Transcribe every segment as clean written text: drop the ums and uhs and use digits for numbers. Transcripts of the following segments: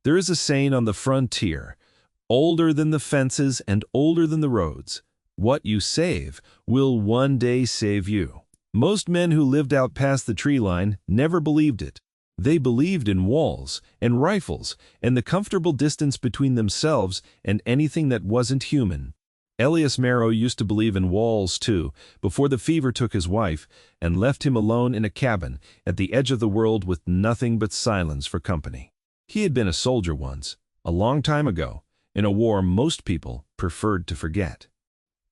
There is a saying on the frontier, older than the fences and older than the roads. What you save will one day save you. Most men who lived out past the tree line never believed it. They believed in walls and rifles and the comfortable distance between themselves and anything that wasn't human. Elias Marrow used to believe in walls too, before the fever took his wife and left him alone in a cabin at the edge of the world with nothing but silence for company. He had been a soldier once, a long time ago, in a war most people preferred to forget.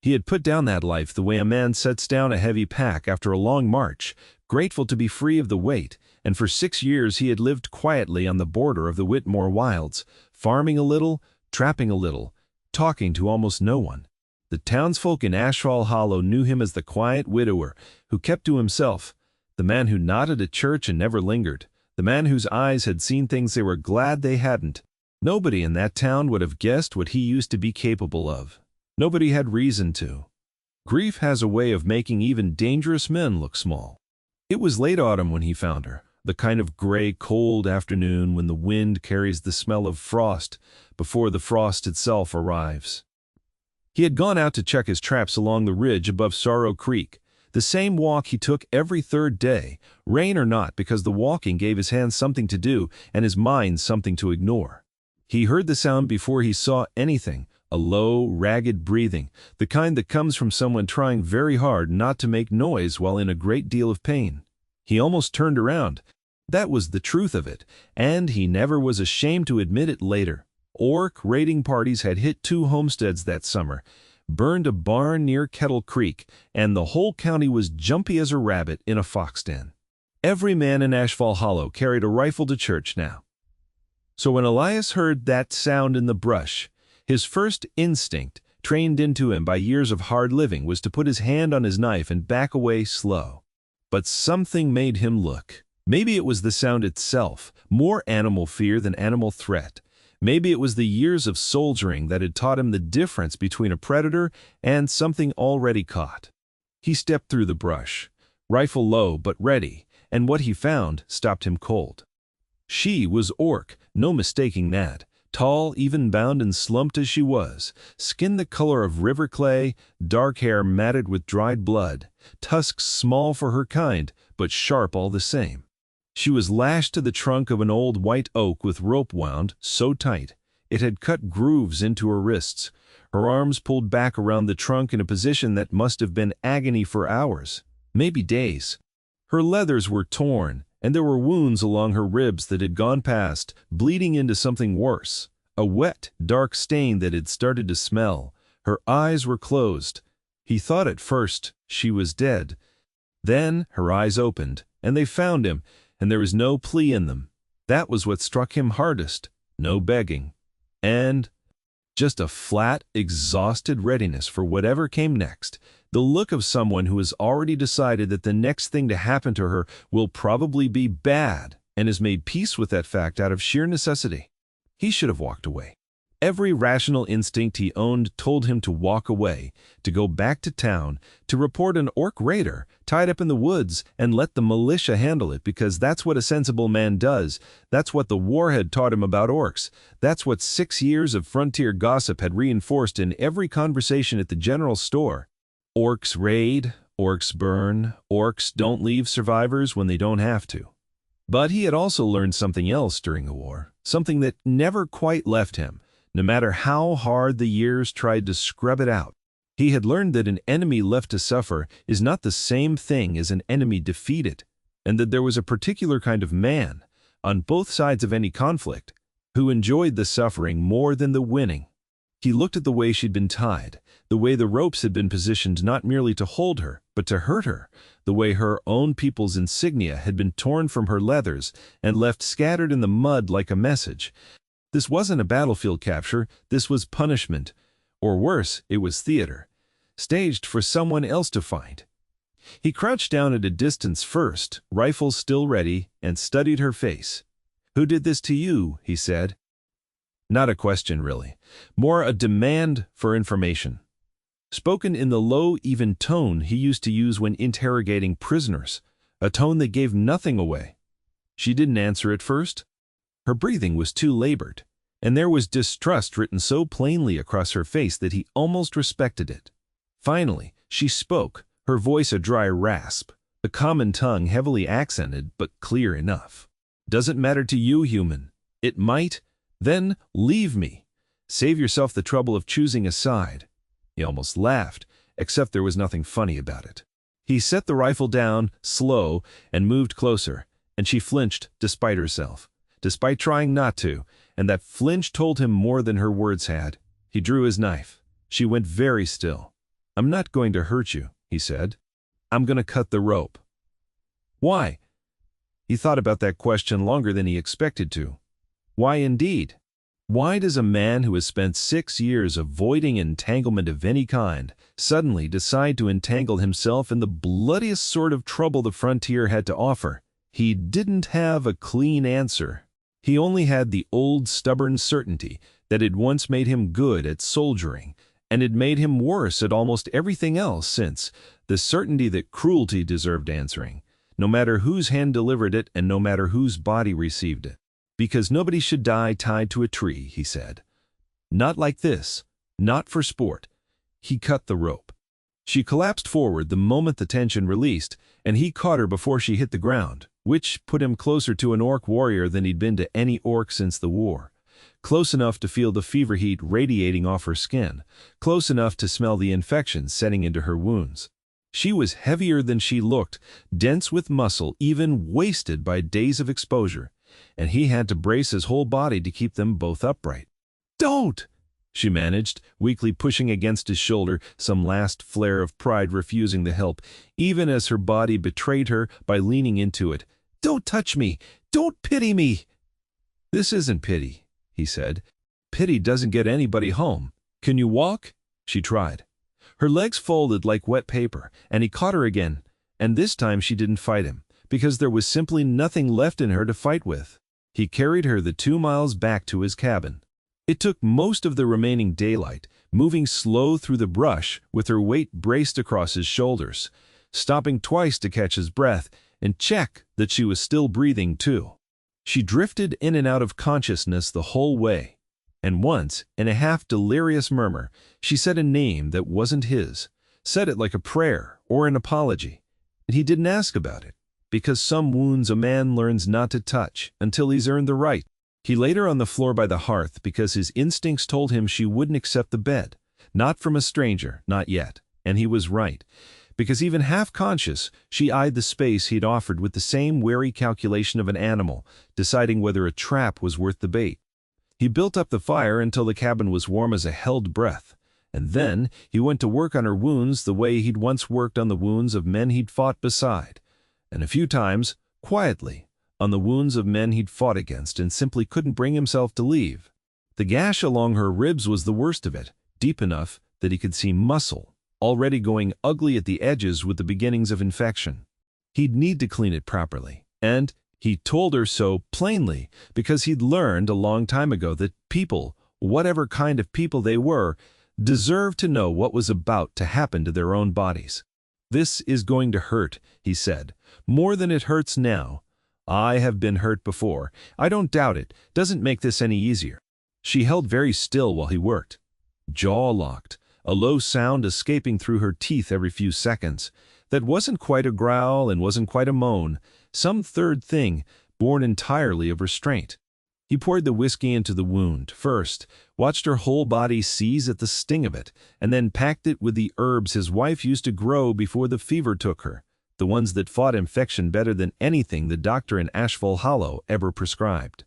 He had put down that life the way a man sets down a heavy pack after a long march, grateful to be free of the weight, and for 6 years he had lived quietly on the border of the Whitmore wilds, farming a little, trapping a little, talking to almost no one. The townsfolk in HFY Hollow knew him as the quiet widower who kept to himself, the man who nodded at church and never lingered, the man whose eyes had seen things they were glad they hadn't. Nobody in that town would have guessed what he used to be capable of. Nobody had reason to. Grief has a way of making even dangerous men look small. It was late autumn when he found her, the kind of gray, cold afternoon when the wind carries the smell of frost before the frost itself arrives. He had gone out to check his traps along the ridge above Sorrow Creek, the same walk he took every third day, rain or not, because the walking gave his hands something to do and his mind something to ignore. He heard the sound before he saw anything, a low, ragged breathing, the kind that comes from someone trying very hard not to make noise while in a great deal of pain. He almost turned around. That was the truth of it, and he never was ashamed to admit it later. Orc raiding parties had hit 2 homesteads that summer, burned a barn near Kettle Creek, and the whole county was jumpy as a rabbit in a fox den. Every man in HFY Hollow carried a rifle to church now. So when Elias heard that sound in the brush, his first instinct, trained into him by years of hard living, was to put his hand on his knife and back away slow. But something made him look. Maybe it was the sound itself, more animal fear than animal threat. Maybe it was the years of soldiering that had taught him the difference between a predator and something already caught. He stepped through the brush, rifle low but ready, and what he found stopped him cold. She was Orc, no mistaking that. Tall, even-bound and slumped as she was, skin the color of river clay, dark hair matted with dried blood, tusks small for her kind, but sharp all the same. She was lashed to the trunk of an old white oak with rope wound so tight it had cut grooves into her wrists, her arms pulled back around the trunk in a position that must have been agony for hours, maybe days. Her leathers were torn, and there were wounds along her ribs that had gone past, bleeding into something worse, a wet, dark stain that had started to smell. Her eyes were closed. He thought at first she was dead. Then her eyes opened, and they found him, and there was no plea in them. That was what struck him hardest, no begging. And just a flat, exhausted readiness for whatever came next, the look of someone who has already decided that the next thing to happen to her will probably be bad and has made peace with that fact out of sheer necessity. He should have walked away. Every rational instinct he owned told him to walk away, to go back to town, to report an Orc raider tied up in the woods and let the militia handle it, because that's what a sensible man does. That's what the war had taught him about Orcs. That's what 6 years of frontier gossip had reinforced in every conversation at the general store. Orcs raid, Orcs burn, Orcs don't leave survivors when they don't have to. But he had also learned something else during the war, something that never quite left him, no matter how hard the years tried to scrub it out. He had learned that an enemy left to suffer is not the same thing as an enemy defeated, and that there was a particular kind of man, on both sides of any conflict, who enjoyed the suffering more than the winning. He looked at the way she'd been tied, the way the ropes had been positioned not merely to hold her, but to hurt her, the way her own people's insignia had been torn from her leathers and left scattered in the mud like a message. This wasn't a battlefield capture, this was punishment. Or worse, it was theater, staged for someone else to find. He crouched down at a distance first, rifle still ready, and studied her face. "Who did this to you?" he said. Not a question, really. More a demand for information. Spoken in the low, even tone he used to use when interrogating prisoners, a tone that gave nothing away. She didn't answer at first. Her breathing was too labored, and there was distrust written so plainly across her face that he almost respected it. Finally, she spoke, her voice a dry rasp, the common tongue heavily accented but clear enough. "Doesn't matter to you, human. It might. Then leave me. Save yourself the trouble of choosing a side." He almost laughed, except there was nothing funny about it. He set the rifle down, slow, and moved closer, and she flinched despite herself, despite trying not to, and that flinch told him more than her words had. He drew his knife. She went very still. "I'm not going to hurt you," he said. "I'm going to cut the rope." "Why?" He thought about that question longer than he expected to. Why indeed? Why does a man who has spent 6 years avoiding entanglement of any kind suddenly decide to entangle himself in the bloodiest sort of trouble the frontier had to offer? He didn't have a clean answer. He only had the old stubborn certainty that had once made him good at soldiering, and had made him worse at almost everything else since, the certainty that cruelty deserved answering, no matter whose hand delivered it and no matter whose body received it. "Because nobody should die tied to a tree," he said. "Not like this. Not for sport." He cut the rope. She collapsed forward the moment the tension released, and he caught her before she hit the ground, which put him closer to an orc warrior than he'd been to any orc since the war. Close enough to feel the fever heat radiating off her skin, close enough to smell the infection setting into her wounds. She was heavier than she looked, dense with muscle, even wasted by days of exposure, and he had to brace his whole body to keep them both upright. "Don't!" she managed, weakly pushing against his shoulder, some last flare of pride refusing the help, even as her body betrayed her by leaning into it. "Don't touch me! Don't pity me!" "This isn't pity," he said. "Pity doesn't get anybody home. Can you walk?" She tried. Her legs folded like wet paper, and he caught her again, and this time she didn't fight him, because there was simply nothing left in her to fight with. He carried her the 2 miles back to his cabin. It took most of the remaining daylight, moving slow through the brush with her weight braced across his shoulders, stopping twice to catch his breath and check that she was still breathing too. She drifted in and out of consciousness the whole way, and once, in a half-delirious murmur, she said a name that wasn't his, said it like a prayer or an apology, and he didn't ask about it, because some wounds a man learns not to touch until he's earned the right. He laid her on the floor by the hearth because his instincts told him she wouldn't accept the bed, not from a stranger, not yet, and he was right, because even half-conscious, she eyed the space he'd offered with the same wary calculation of an animal, deciding whether a trap was worth the bait. He built up the fire until the cabin was warm as a held breath, and then he went to work on her wounds the way he'd once worked on the wounds of men he'd fought beside, and a few times, quietly, on the wounds of men he'd fought against and simply couldn't bring himself to leave. The gash along her ribs was the worst of it, deep enough that he could see muscle, already going ugly at the edges with the beginnings of infection. He'd need to clean it properly, and he told her so plainly because he'd learned a long time ago that people, whatever kind of people they were, deserved to know what was about to happen to their own bodies. "This is going to hurt," he said, "more than it hurts now. I have been hurt before. I don't doubt it. Doesn't make this any easier." She held very still while he worked, jaw locked, a low sound escaping through her teeth every few seconds. That wasn't quite a growl and wasn't quite a moan, some third thing, born entirely of restraint. He poured the whiskey into the wound first, watched her whole body seize at the sting of it, and then packed it with the herbs his wife used to grow before the fever took her, the ones that fought infection better than anything the doctor in Asheville Hollow ever prescribed.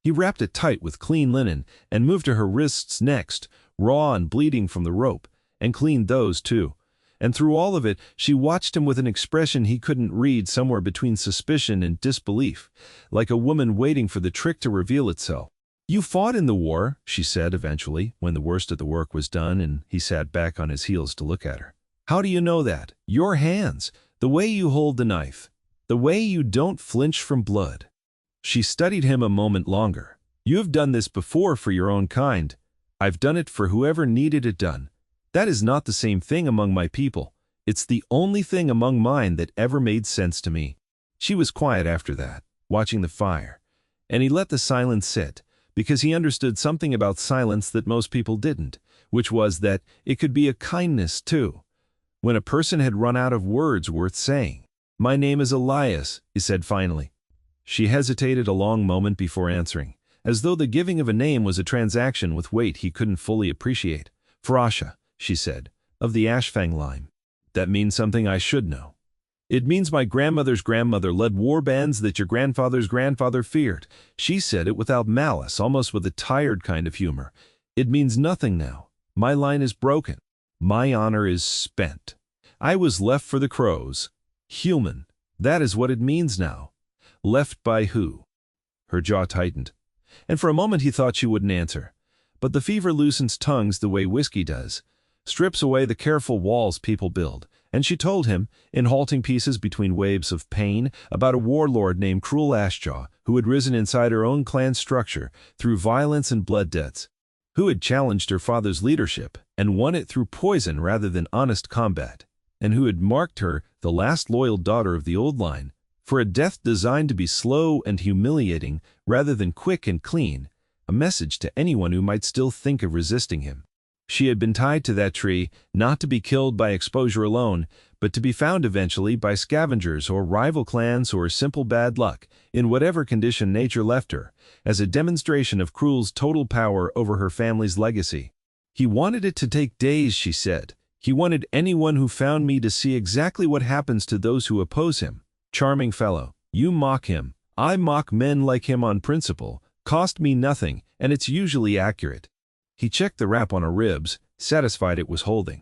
He wrapped it tight with clean linen and moved to her wrists next, raw and bleeding from the rope, and cleaned those too. And through all of it, she watched him with an expression he couldn't read, somewhere between suspicion and disbelief, like a woman waiting for the trick to reveal itself. "You fought in the war," she said eventually, when the worst of the work was done and he sat back on his heels to look at her. "How do you know that? Your hands, the way you hold the knife, the way you don't flinch from blood." She studied him a moment longer. "You have done this before for your own kind. I've done it for whoever needed it done. That is not the same thing among my people. It's the only thing among mine that ever made sense to me." She was quiet after that, watching the fire, And he let the silence sit, because he understood something about silence that most people didn't, which was that it could be a kindness too, when a person had run out of words worth saying. "My name is Elias," he said finally. She hesitated a long moment before answering, as though the giving of a name was a transaction with weight he couldn't fully appreciate. "Farasha," she said, "of the Ashfang line." "That means something I should know." "It means my grandmother's grandmother led war bands that your grandfather's grandfather feared." She said it without malice, almost with a tired kind of humor. "It means nothing now. My line is broken. My honor is spent. I was left for the crows. Human. That is what it means now." "Left by who?" Her jaw tightened, and for a moment he thought she wouldn't answer. But the fever loosens tongues the way whiskey does, strips away the careful walls people build, and she told him, in halting pieces between waves of pain, about a warlord named Cruel Ashjaw who had risen inside her own clan structure through violence and blood debts, who had challenged her father's leadership and won it through poison rather than honest combat, and who had marked her, the last loyal daughter of the old line, for a death designed to be slow and humiliating rather than quick and clean, a message to anyone who might still think of resisting him. She had been tied to that tree, not to be killed by exposure alone, but to be found eventually by scavengers or rival clans or simple bad luck, in whatever condition nature left her, as a demonstration of Cruel's total power over her family's legacy. "He wanted it to take days," she said. "He wanted anyone who found me to see exactly what happens to those who oppose him. Charming fellow. You mock him. I mock men like him on principle. Cost me nothing, and it's usually accurate." He checked the wrap on her ribs, satisfied it was holding.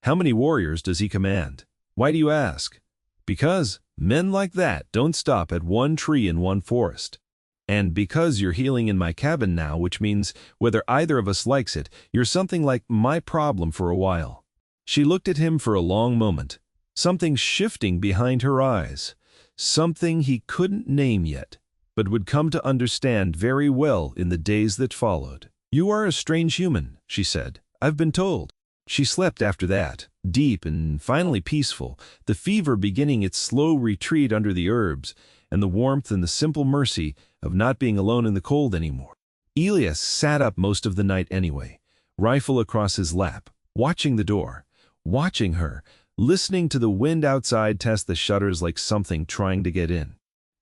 "How many warriors does he command?" "Why do you ask?" "Because men like that don't stop at one tree in one forest. And because you're healing in my cabin now, which means, whether either of us likes it, you're something like my problem for a while." She looked at him for a long moment, something shifting behind her eyes, something he couldn't name yet, but would come to understand very well in the days that followed. "You are a strange human," she said. "I've been told." She slept after that, deep and finally peaceful, the fever beginning its slow retreat under the herbs, and the warmth and the simple mercy of not being alone in the cold anymore. Elias sat up most of the night anyway, rifle across his lap, watching the door, watching her, listening to the wind outside test the shutters like something trying to get in.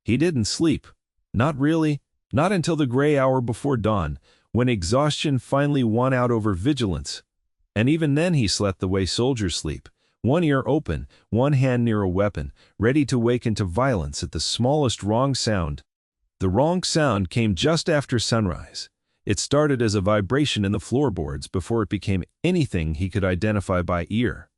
He didn't sleep. Not really, not until the gray hour before dawn, when exhaustion finally won out over vigilance. And even then he slept the way soldiers sleep, one ear open, one hand near a weapon, ready to wake into violence at the smallest wrong sound. The wrong sound came just after sunrise. It started as a vibration in the floorboards before it became anything he could identify by ear.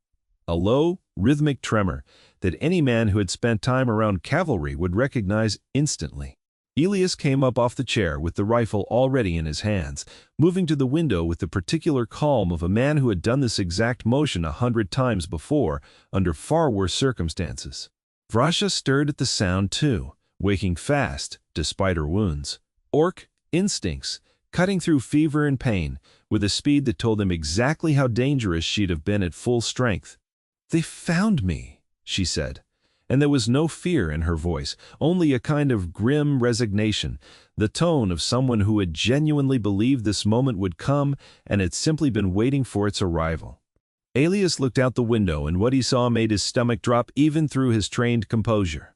A low, rhythmic tremor that any man who had spent time around cavalry would recognize instantly. Elias came up off the chair with the rifle already in his hands, moving to the window with the particular calm of a man who had done this exact motion 100 times before, under far worse circumstances. Vrasha stirred at the sound too, waking fast, despite her wounds. Orc instincts, cutting through fever and pain, with a speed that told him exactly how dangerous she'd have been at full strength. "They found me," she said. And there was no fear in her voice, only a kind of grim resignation, the tone of someone who had genuinely believed this moment would come and had simply been waiting for its arrival. Elias looked out the window, and what he saw made his stomach drop even through his trained composure.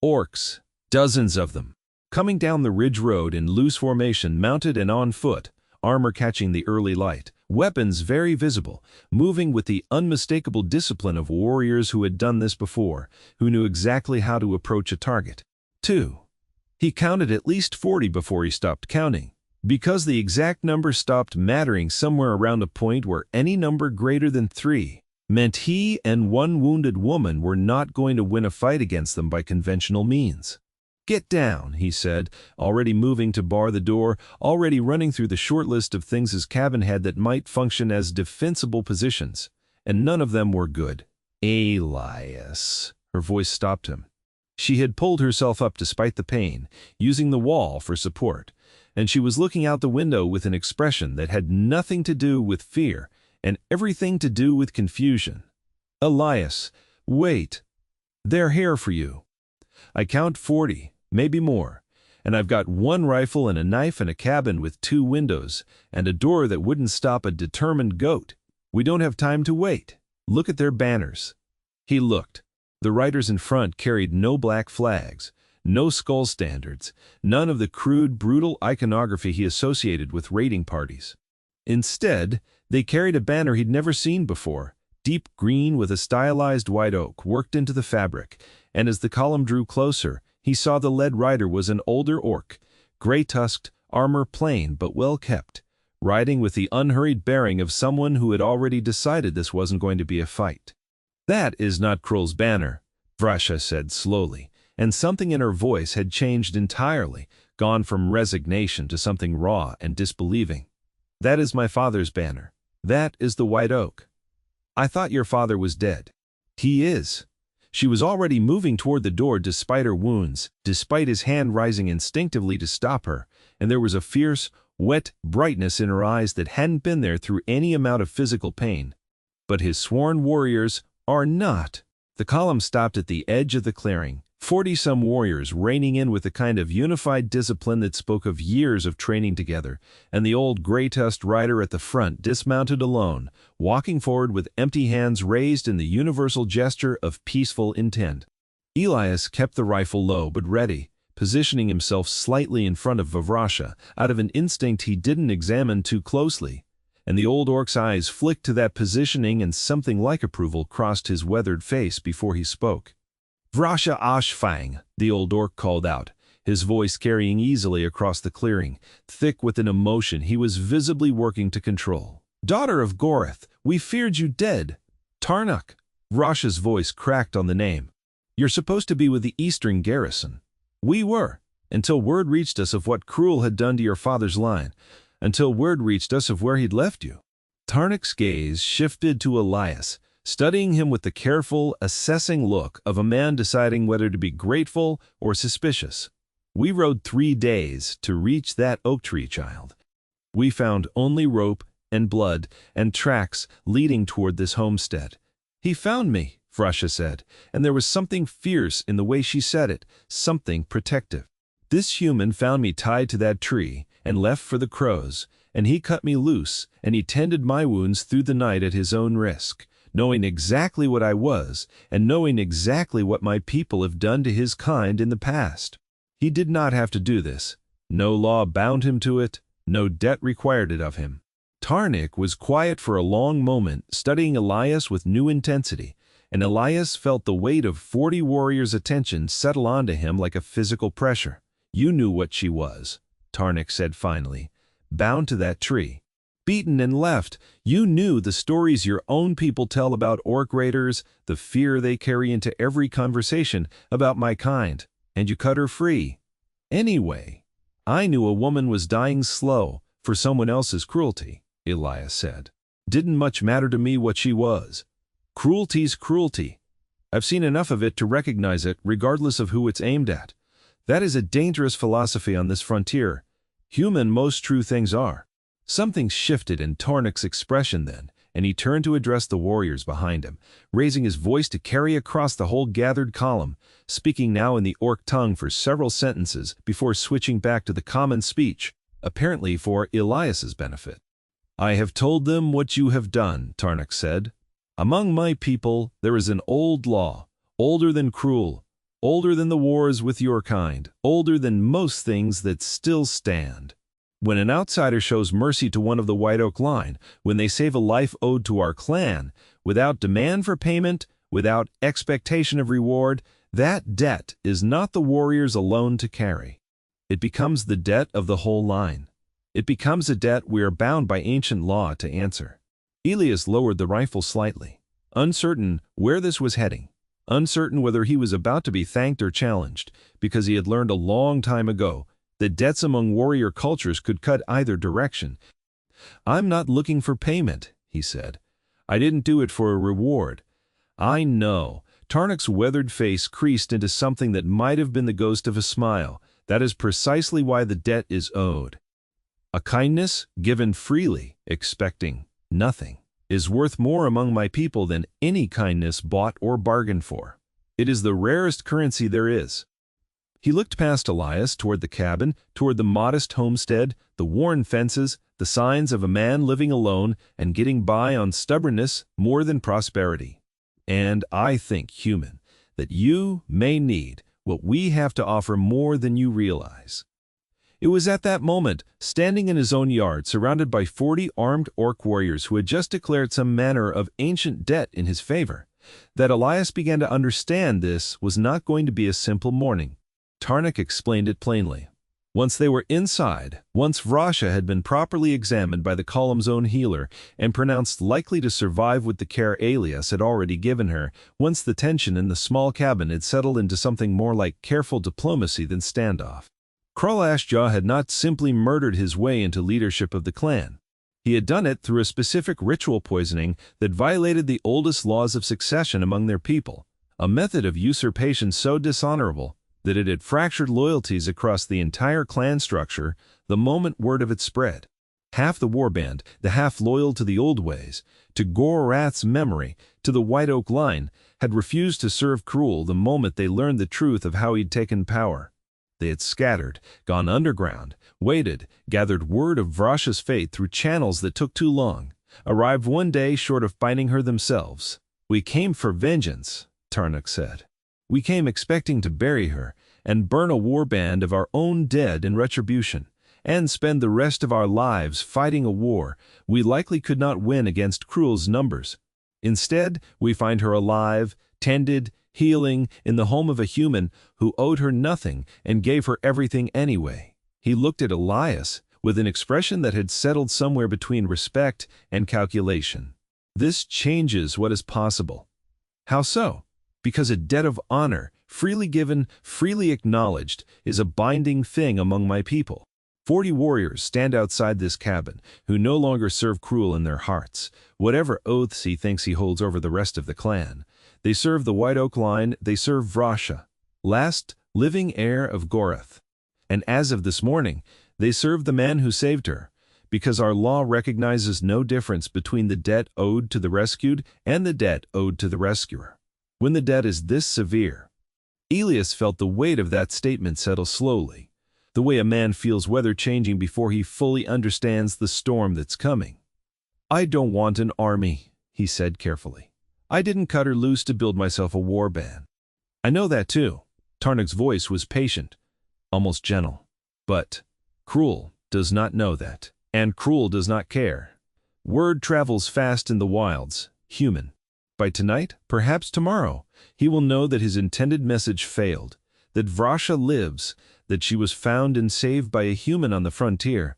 Orcs, dozens of them, coming down the ridge road in loose formation, mounted and on foot, armor catching the early light, weapons very visible, moving with the unmistakable discipline of warriors who had done this before, who knew exactly how to approach a target. 2. He counted at least 40 before he stopped counting, because the exact number stopped mattering somewhere around a point where any number greater than 3 meant he and one wounded woman were not going to win a fight against them by conventional means. "Get down," he said, already moving to bar the door, already running through the short list of things his cabin had that might function as defensible positions, and none of them were good. "Elias," her voice stopped him. She had pulled herself up despite the pain, using the wall for support, and she was looking out the window with an expression that had nothing to do with fear and everything to do with confusion. "Elias, wait. They're here for you. I count 40, maybe more, And I've got one rifle and a knife and a cabin with 2 windows, and a door that wouldn't stop a determined goat. We don't have time to wait. Look at their banners." He looked. The riders in front carried no black flags, no skull standards, none of the crude, brutal iconography he associated with raiding parties. Instead, they carried a banner he'd never seen before, deep green with a stylized white oak worked into the fabric, and as the column drew closer, he saw the lead rider was an older orc, gray-tusked, armor plain but well-kept, riding with the unhurried bearing of someone who had already decided this wasn't going to be a fight. "That is not Cruel's banner," Vrasha said slowly, and something in her voice had changed entirely, gone from resignation to something raw and disbelieving. "That is my father's banner. That is the white oak. I thought your father was dead." "He is." She was already moving toward the door despite her wounds, despite his hand rising instinctively to stop her, and there was a fierce, wet brightness in her eyes that hadn't been there through any amount of physical pain. "But his sworn warriors are not." The column stopped at the edge of the clearing, 40-some warriors reining in with a kind of unified discipline that spoke of years of training together, and the old gray-tusked rider at the front dismounted alone, walking forward with empty hands raised in the universal gesture of peaceful intent. Elias kept the rifle low but ready, positioning himself slightly in front of Vrasha, out of an instinct he didn't examine too closely, and the old orc's eyes flicked to that positioning and something like approval crossed his weathered face before he spoke. "Vrasha HFY," the old orc called out, his voice carrying easily across the clearing, thick with an emotion he was visibly working to control. "Daughter of Goreth, we feared you dead." "Tarnuk." Vrasha's voice cracked on the name. "You're supposed to be with the Eastern garrison." "We were, until word reached us of what Cruel had done to your father's line, until word reached us of where he'd left you." Tarnuk's gaze shifted to Elias, studying him with the careful, assessing look of a man deciding whether to be grateful or suspicious. "We rode 3 days to reach that oak tree, child. We found only rope and blood and tracks leading toward this homestead." "He found me," Vrasha said, and there was something fierce in the way she said it, something protective. "This human found me tied to that tree and left for the crows, and he cut me loose, and he tended my wounds through the night at his own risk, knowing exactly what I was, and knowing exactly what my people have done to his kind in the past. He did not have to do this. No law bound him to it, no debt required it of him." Tarnuk was quiet for a long moment, studying Elias with new intensity, and Elias felt the weight of 40 warriors' attention settle onto him like a physical pressure. "You knew what she was," Tarnuk said finally, "bound to that tree. Beaten and left, you knew the stories your own people tell about orc raiders, the fear they carry into every conversation about my kind, and you cut her free. Anyway, I knew a woman was dying slow for someone else's cruelty," Elias said. "Didn't much matter to me what she was. Cruelty's cruelty. I've seen enough of it to recognize it regardless of who it's aimed at. That is a dangerous philosophy on this frontier. Human most true things are." Something shifted in Tarnuk's expression then, and he turned to address the warriors behind him, raising his voice to carry across the whole gathered column, speaking now in the orc tongue for several sentences before switching back to the common speech, apparently for Elias's benefit. "I have told them what you have done," Tarnuk said. "Among my people there is an old law, older than Cruel, older than the wars with your kind, older than most things that still stand. When an outsider shows mercy to one of the White Oak line, when they save a life owed to our clan, without demand for payment, without expectation of reward, that debt is not the warriors alone to carry. It becomes the debt of the whole line. It becomes a debt we are bound by ancient law to answer." Elias lowered the rifle slightly, uncertain where this was heading, uncertain whether he was about to be thanked or challenged, because he had learned a long time ago that debts among warrior cultures could cut either direction. "I'm not looking for payment," he said. "I didn't do it for a reward. I know." Tarnuk's weathered face creased into something that might have been the ghost of a smile. "That is precisely why the debt is owed. A kindness given freely, expecting nothing, is worth more among my people than any kindness bought or bargained for. It is the rarest currency there is." He looked past Elias toward the cabin, toward the modest homestead, the worn fences, the signs of a man living alone and getting by on stubbornness more than prosperity. And I think, human, that you may need what we have to offer more than you realize. It was at that moment, standing in his own yard, surrounded by 40 armed orc warriors who had just declared some manner of ancient debt in his favor, that Elias began to understand this was not going to be a simple morning. Tarnak explained it plainly. Once they were inside, once Vrasha had been properly examined by the column's own healer and pronounced likely to survive with the care Elias had already given her, once the tension in the small cabin had settled into something more like careful diplomacy than standoff, Kralashjaw had not simply murdered his way into leadership of the clan. He had done it through a specific ritual poisoning that violated the oldest laws of succession among their people, a method of usurpation so dishonorable that it had fractured loyalties across the entire clan structure the moment word of it spread. Half the warband, the half loyal to the old ways, to Gorath's memory, to the White Oak line, had refused to serve Cruel the moment they learned the truth of how he'd taken power. They had scattered, gone underground, waited, gathered word of Vrasha's fate through channels that took too long, arrived one day short of finding her themselves. "We came for vengeance," Tarnak said. "We came expecting to bury her and burn a warband of our own dead in retribution, and spend the rest of our lives fighting a war we likely could not win against Cruel's numbers. Instead, we find her alive, tended, healing in the home of a human who owed her nothing and gave her everything anyway." He looked at Elias with an expression that had settled somewhere between respect and calculation. "This changes what is possible." "How so?" "Because a debt of honor, freely given, freely acknowledged, is a binding thing among my people. 40 warriors stand outside this cabin who no longer serve Cruel in their hearts, whatever oaths he thinks he holds over the rest of the clan. They serve the White Oak line, they serve Vrasha, last living heir of Gorath. And as of this morning, they serve the man who saved her, because our law recognizes no difference between the debt owed to the rescued and the debt owed to the rescuer. When the debt is this severe—" Elias felt the weight of that statement settle slowly, the way a man feels weather changing before he fully understands the storm that's coming. "I don't want an army," he said carefully. "I didn't cut her loose to build myself a warband." "I know that too." Tarnak's voice was patient, almost gentle. "But Cruel does not know that, and Cruel does not care. Word travels fast in the wilds, human. By tonight, perhaps tomorrow, he will know that his intended message failed, that Vrasha lives, that she was found and saved by a human on the frontier,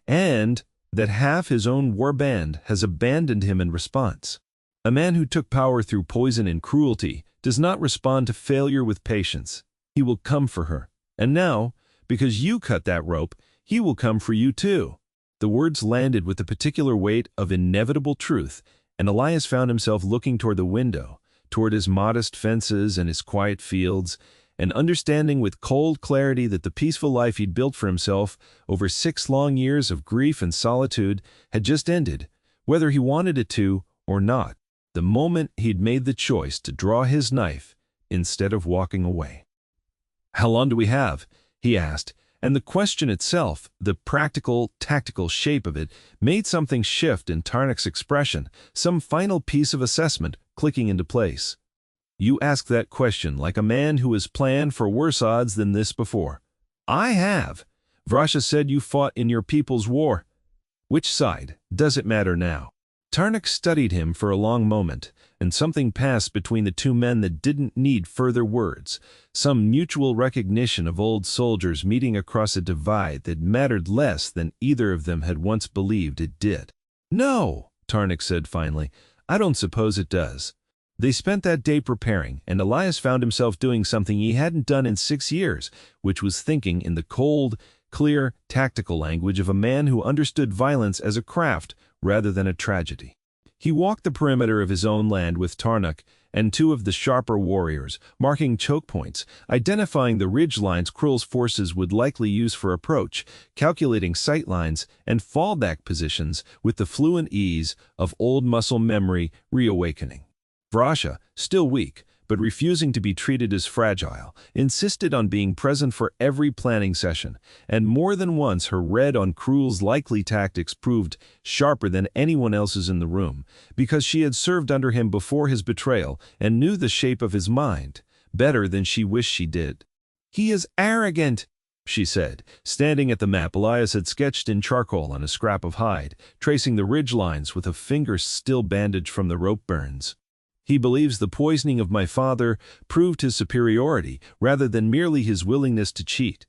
and that half his own warband has abandoned him in response. A man who took power through poison and cruelty does not respond to failure with patience. He will come for her. And now, because you cut that rope, he will come for you too." The words landed with the particular weight of inevitable truth, and Elias found himself looking toward the window, toward his modest fences and his quiet fields, and understanding with cold clarity that the peaceful life he'd built for himself over 6 long years of grief and solitude had just ended, whether he wanted it to or not, the moment he'd made the choice to draw his knife instead of walking away. "How long do we have?" he asked, and the question itself, the practical, tactical shape of it, made something shift in Tarnak's expression, some final piece of assessment clicking into place. "You ask that question like a man who has planned for worse odds than this before." "I have. Vrasha said you fought in your people's war." "Which side? Does it matter now?" Tarnak studied him for a long moment, and something passed between the two men that didn't need further words, some mutual recognition of old soldiers meeting across a divide that mattered less than either of them had once believed it did. "No," Tarnak said finally, "I don't suppose it does." They spent that day preparing, and Elias found himself doing something he hadn't done in 6 years, which was thinking in the cold, clear, tactical language of a man who understood violence as a craft rather than a tragedy. He walked the perimeter of his own land with Tarnak and 2 of the sharper warriors, marking choke points, identifying the ridge lines Cruel's forces would likely use for approach, calculating sight lines and fallback positions with the fluent ease of old muscle memory reawakening. Vrasha, still weak, but refusing to be treated as fragile, insisted on being present for every planning session, and more than once her read on Cruel's likely tactics proved sharper than anyone else's in the room, because she had served under him before his betrayal and knew the shape of his mind better than she wished she did. "He is arrogant," she said, standing at the map Elias had sketched in charcoal on a scrap of hide, tracing the ridge lines with a finger still bandaged from the rope burns. "He believes the poisoning of my father proved his superiority rather than merely his willingness to cheat.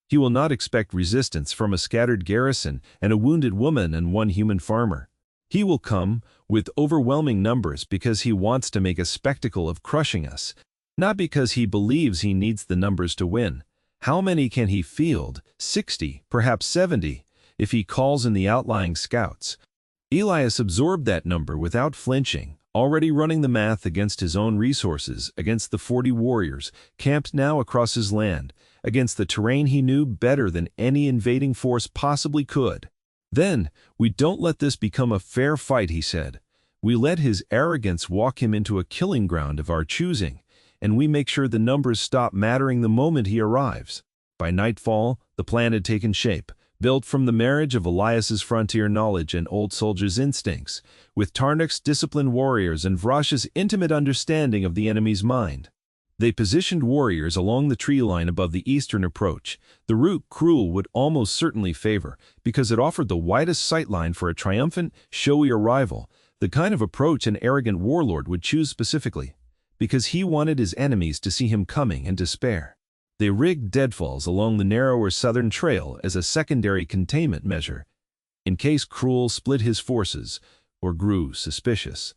He will not expect resistance from a scattered garrison and a wounded woman and one human farmer. He will come with overwhelming numbers because he wants to make a spectacle of crushing us, not because he believes he needs the numbers to win. How many can he field? 60, perhaps 70, if he calls in the outlying scouts." Elias absorbed that number without flinching, already running the math against his own resources, against the 40 warriors camped now across his land, against the terrain he knew better than any invading force possibly could. "Then, we don't let this become a fair fight," he said. "We let his arrogance walk him into a killing ground of our choosing, and we make sure the numbers stop mattering the moment he arrives." By nightfall, the plan had taken shape, built from the marriage of Elias's frontier knowledge and old soldier's instincts, with Tarnuk's disciplined warriors and Vrash's intimate understanding of the enemy's mind. They positioned warriors along the tree line above the eastern approach, the route Cruel would almost certainly favor, because it offered the widest sightline for a triumphant, showy arrival, the kind of approach an arrogant warlord would choose specifically, because he wanted his enemies to see him coming and despair. They rigged deadfalls along the narrower southern trail as a secondary containment measure, in case Cruel split his forces or grew suspicious.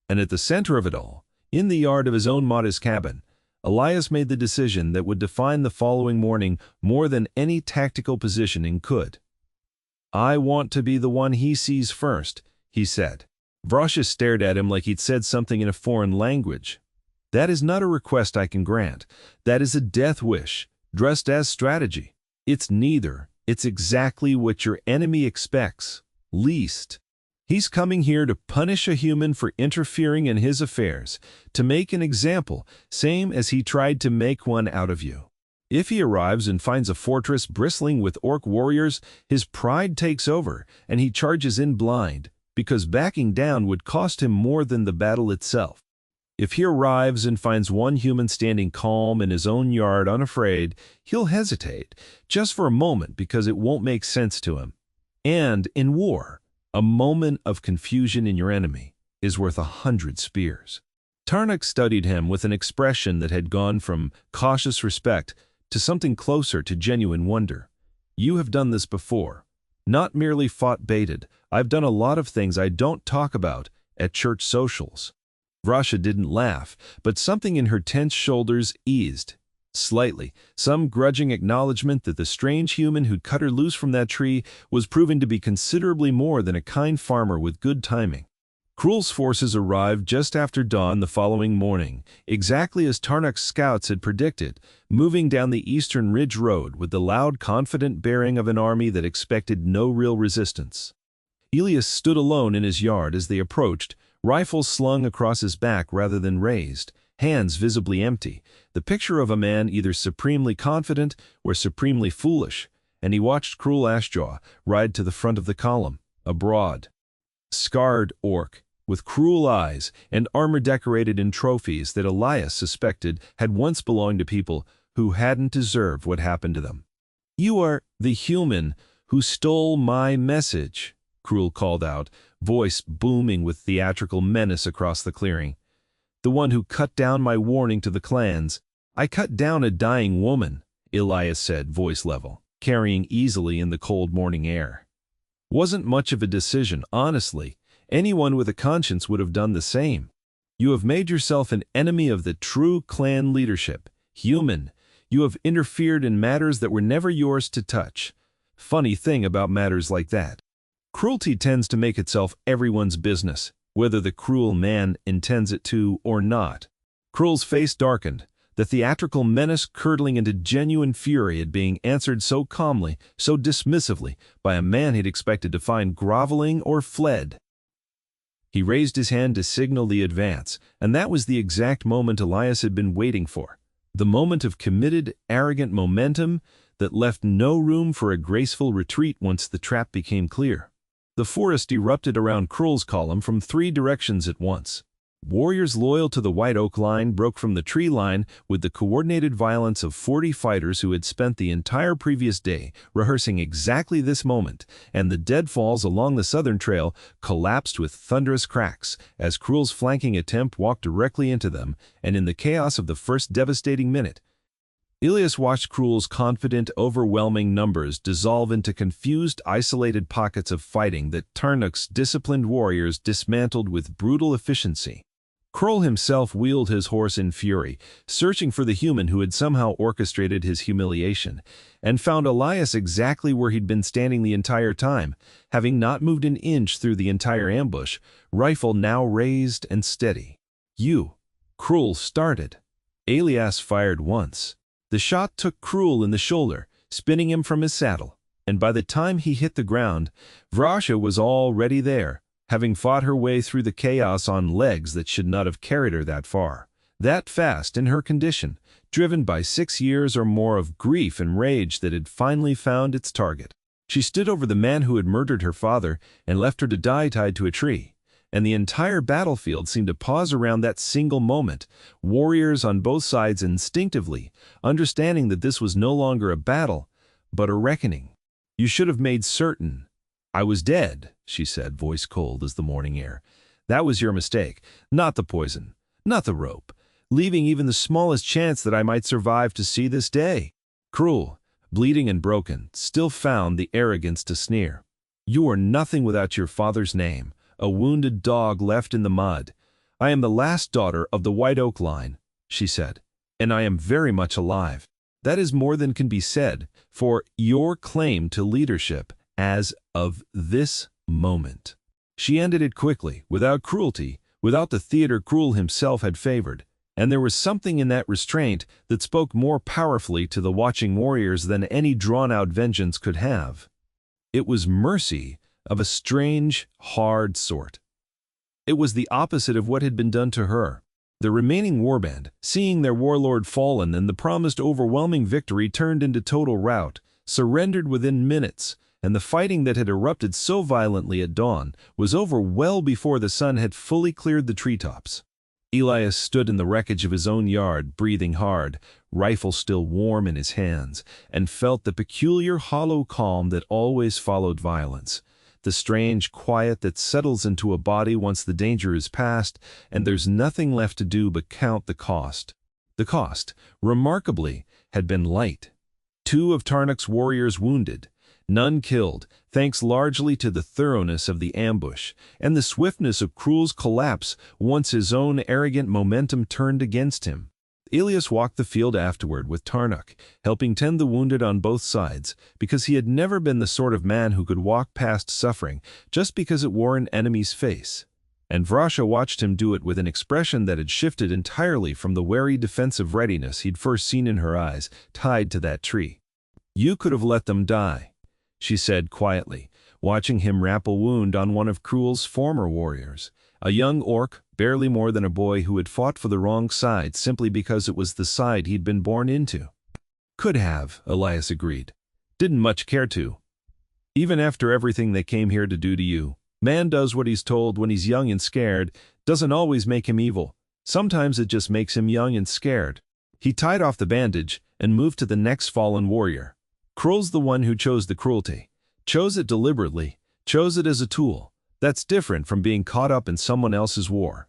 And at the center of it all, in the yard of his own modest cabin, Elias made the decision that would define the following morning more than any tactical positioning could. "I want to be the one he sees first," he said. Vrasha stared at him like he'd said something in a foreign language. "That is not a request I can grant. That is a death wish, dressed as strategy. It's neither. It's exactly what your enemy expects, least. He's coming here to punish a human for interfering in his affairs, to make an example, same as he tried to make one out of you. If he arrives and finds a fortress bristling with orc warriors, his pride takes over, and he charges in blind, because backing down would cost him more than the battle itself. If he arrives and finds one human standing calm in his own yard unafraid, he'll hesitate, just for a moment because it won't make sense to him. And in war, a moment of confusion in your enemy is worth 100 spears." Tarnuk studied him with an expression that had gone from cautious respect to something closer to genuine wonder. "You have done this before. Not merely fought baited. I've done a lot of things I don't talk about at church socials." Vrasha didn't laugh, but something in her tense shoulders eased slightly, some grudging acknowledgement that the strange human who'd cut her loose from that tree was proving to be considerably more than a kind farmer with good timing. Cruel's forces arrived just after dawn the following morning, exactly as Tarnuk's scouts had predicted, moving down the eastern ridge road with the loud, confident bearing of an army that expected no real resistance. Elias stood alone in his yard as they approached, rifles slung across his back rather than raised, hands visibly empty, the picture of a man either supremely confident or supremely foolish, and he watched Cruel Ashjaw ride to the front of the column, a broad, scarred orc, with cruel eyes and armor decorated in trophies that Elias suspected had once belonged to people who hadn't deserved what happened to them. "You are the human who stole my message," Cruel called out, voice booming with theatrical menace across the clearing. "The one who cut down my warning to the clans." "I cut down a dying woman," Elias said, voice level, carrying easily in the cold morning air. "Wasn't much of a decision, honestly. Anyone with a conscience would have done the same. You have made yourself an enemy of the true clan leadership. Human, you have interfered in matters that were never yours to touch. Funny thing about matters like that. Cruelty tends to make itself everyone's business, whether the cruel man intends it to or not." Cruel's face darkened, the theatrical menace curdling into genuine fury at being answered so calmly, so dismissively, by a man he'd expected to find groveling or fled. He raised his hand to signal the advance, and that was the exact moment Elias had been waiting for. The moment of committed, arrogant momentum that left no room for a graceful retreat once the trap became clear. The forest erupted around Cruel's column from 3 directions at once. Warriors loyal to the White Oak Line broke from the tree line with the coordinated violence of 40 fighters who had spent the entire previous day rehearsing exactly this moment, and the deadfalls along the southern trail collapsed with thunderous cracks as Cruel's flanking attempt walked directly into them, and in the chaos of the first devastating minute, Elias watched Cruel's confident, overwhelming numbers dissolve into confused, isolated pockets of fighting that Tarnuk's disciplined warriors dismantled with brutal efficiency. Cruel himself wheeled his horse in fury, searching for the human who had somehow orchestrated his humiliation, and found Elias exactly where he'd been standing the entire time, having not moved an inch through the entire ambush, rifle now raised and steady. Cruel started. Elias fired once. The shot took Cruel in the shoulder, spinning him from his saddle, and by the time he hit the ground, Vrasha was already there, having fought her way through the chaos on legs that should not have carried her that far, that fast in her condition, driven by 6 years or more of grief and rage that had finally found its target. She stood over the man who had murdered her father and left her to die tied to a tree, and the entire battlefield seemed to pause around that single moment, warriors on both sides instinctively, understanding that this was no longer a battle, but a reckoning. "You should have made certain I was dead," she said, voice cold as the morning air. "That was your mistake, not the poison, not the rope, leaving even the smallest chance that I might survive to see this day." Cruel, bleeding and broken, still found the arrogance to sneer. "You are nothing without your father's name, a wounded dog left in the mud. I am the last daughter of the White Oak Line," she said, "and I am very much alive. That is more than can be said for your claim to leadership as of this moment." She ended it quickly, without cruelty, without the theater Cruel himself had favored, and there was something in that restraint that spoke more powerfully to the watching warriors than any drawn-out vengeance could have. It was mercy of a strange, hard sort. It was the opposite of what had been done to her. The remaining warband, seeing their warlord fallen and the promised overwhelming victory turned into total rout, surrendered within minutes, and the fighting that had erupted so violently at dawn was over well before the sun had fully cleared the treetops. Elias stood in the wreckage of his own yard, breathing hard, rifle still warm in his hands, and felt the peculiar hollow calm that always followed violence, the strange quiet that settles into a body once the danger is past and there's nothing left to do but count the cost. The cost, remarkably, had been light. 2 of Tarnuk's warriors wounded, none killed, thanks largely to the thoroughness of the ambush and the swiftness of Cruel's collapse once his own arrogant momentum turned against him. Elias walked the field afterward with Tarnuk, helping tend the wounded on both sides, because he had never been the sort of man who could walk past suffering just because it wore an enemy's face. And Vrasha watched him do it with an expression that had shifted entirely from the wary defensive readiness he'd first seen in her eyes, tied to that tree. "You could have let them die," she said quietly, watching him wrap a wound on one of Cruel's former warriors, a young orc, barely more than a boy who had fought for the wrong side simply because it was the side he'd been born into. "Could have," Elias agreed. "Didn't much care to. Even after everything they came here to do to you. Man does what he's told when he's young and scared. Doesn't always make him evil. Sometimes it just makes him young and scared." He tied off the bandage and moved to the next fallen warrior. "Cruel's the one who chose the cruelty. Chose it deliberately. Chose it as a tool. That's different from being caught up in someone else's war."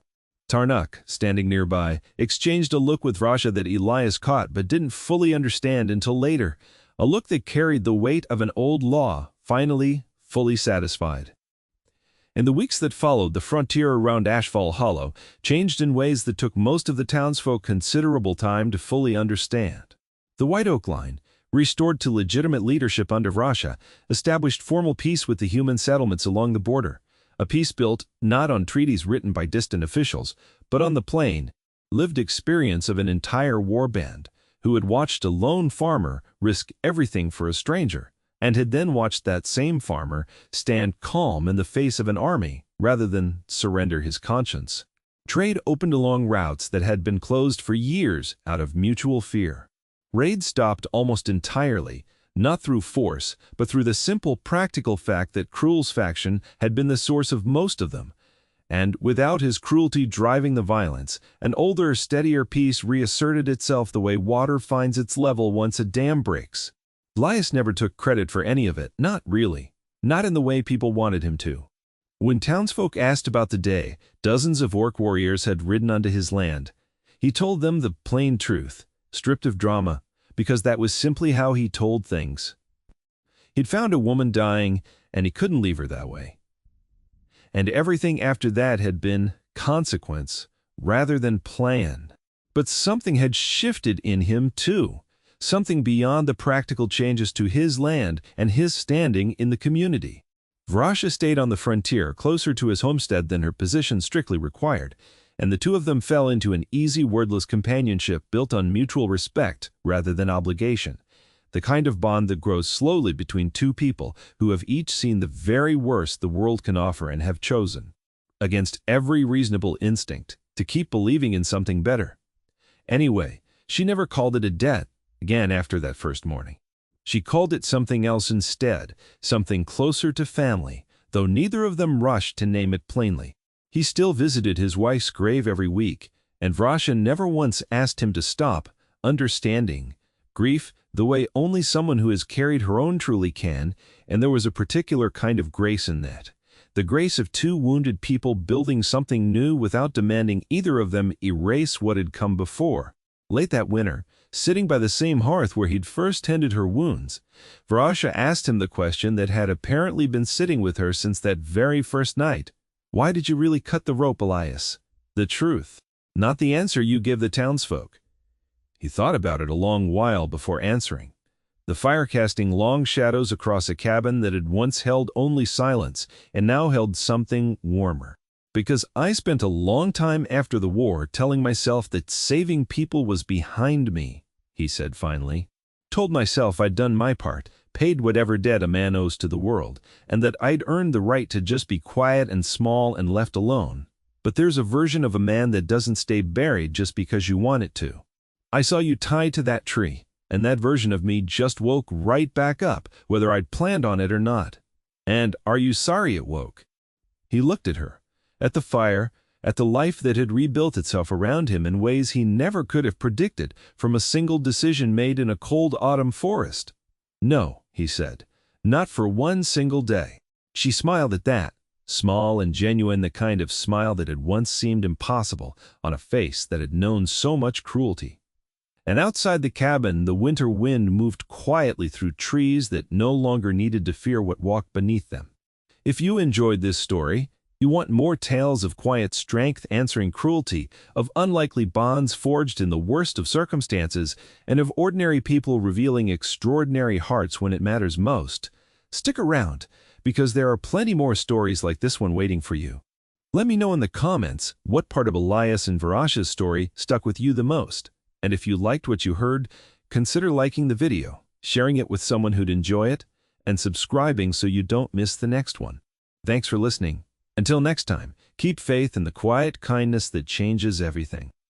Tarnuk, standing nearby, exchanged a look with Vrasha that Elias caught but didn't fully understand until later, a look that carried the weight of an old law, finally, fully satisfied. In the weeks that followed, the frontier around Ashfall Hollow changed in ways that took most of the townsfolk considerable time to fully understand. The White Oak Line, restored to legitimate leadership under Vrasha, established formal peace with the human settlements along the border, a peace built not on treaties written by distant officials, but on the plain, lived experience of an entire warband who had watched a lone farmer risk everything for a stranger, and had then watched that same farmer stand calm in the face of an army rather than surrender his conscience. Trade opened along routes that had been closed for years out of mutual fear. Raids stopped almost entirely, not through force, but through the simple practical fact that Cruel's faction had been the source of most of them. And without his cruelty driving the violence, an older, steadier peace reasserted itself the way water finds its level once a dam breaks. Elias never took credit for any of it, not really. Not in the way people wanted him to. When townsfolk asked about the day dozens of orc warriors had ridden onto his land, he told them the plain truth, stripped of drama, because that was simply how he told things. He'd found a woman dying, and he couldn't leave her that way. And everything after that had been consequence rather than plan. But something had shifted in him too, something beyond the practical changes to his land and his standing in the community. Vrasha stayed on the frontier closer to his homestead than her position strictly required, and the two of them fell into an easy, wordless companionship built on mutual respect rather than obligation, the kind of bond that grows slowly between two people who have each seen the very worst the world can offer and have chosen, against every reasonable instinct, to keep believing in something better. Anyway, she never called it a debt again after that first morning. She called it something else instead, something closer to family, though neither of them rushed to name it plainly. He still visited his wife's grave every week, and Vrasha never once asked him to stop, understanding grief the way only someone who has carried her own truly can, and there was a particular kind of grace in that. The grace of two wounded people building something new without demanding either of them erase what had come before. Late that winter, sitting by the same hearth where he'd first tended her wounds, Vrasha asked him the question that had apparently been sitting with her since that very first night. Why did you really cut the rope, Elias? The truth, not the answer you give the townsfolk. He thought about it a long while before answering, the fire casting long shadows across a cabin that had once held only silence and now held something warmer. Because I spent a long time after the war telling myself that saving people was behind me, he said finally. Told myself I'd done my part, paid whatever debt a man owes to the world, and that I'd earned the right to just be quiet and small and left alone. But there's a version of a man that doesn't stay buried just because you want it to. I saw you tied to that tree, and that version of me just woke right back up, whether I'd planned on it or not. And are you sorry it woke? He looked at her, at the fire, at the life that had rebuilt itself around him in ways he never could have predicted from a single decision made in a cold autumn forest. No, he said, not for one single day. She smiled at that, small and genuine, the kind of smile that had once seemed impossible on a face that had known so much cruelty. And outside the cabin, the winter wind moved quietly through trees that no longer needed to fear what walked beneath them. If you enjoyed this story, you want more tales of quiet strength answering cruelty, of unlikely bonds forged in the worst of circumstances, and of ordinary people revealing extraordinary hearts when it matters most, stick around, because there are plenty more stories like this one waiting for you. Let me know in the comments what part of Elias and Vrasha's story stuck with you the most. And if you liked what you heard, consider liking the video, sharing it with someone who'd enjoy it, and subscribing so you don't miss the next one. Thanks for listening. Until next time, keep faith in the quiet kindness that changes everything.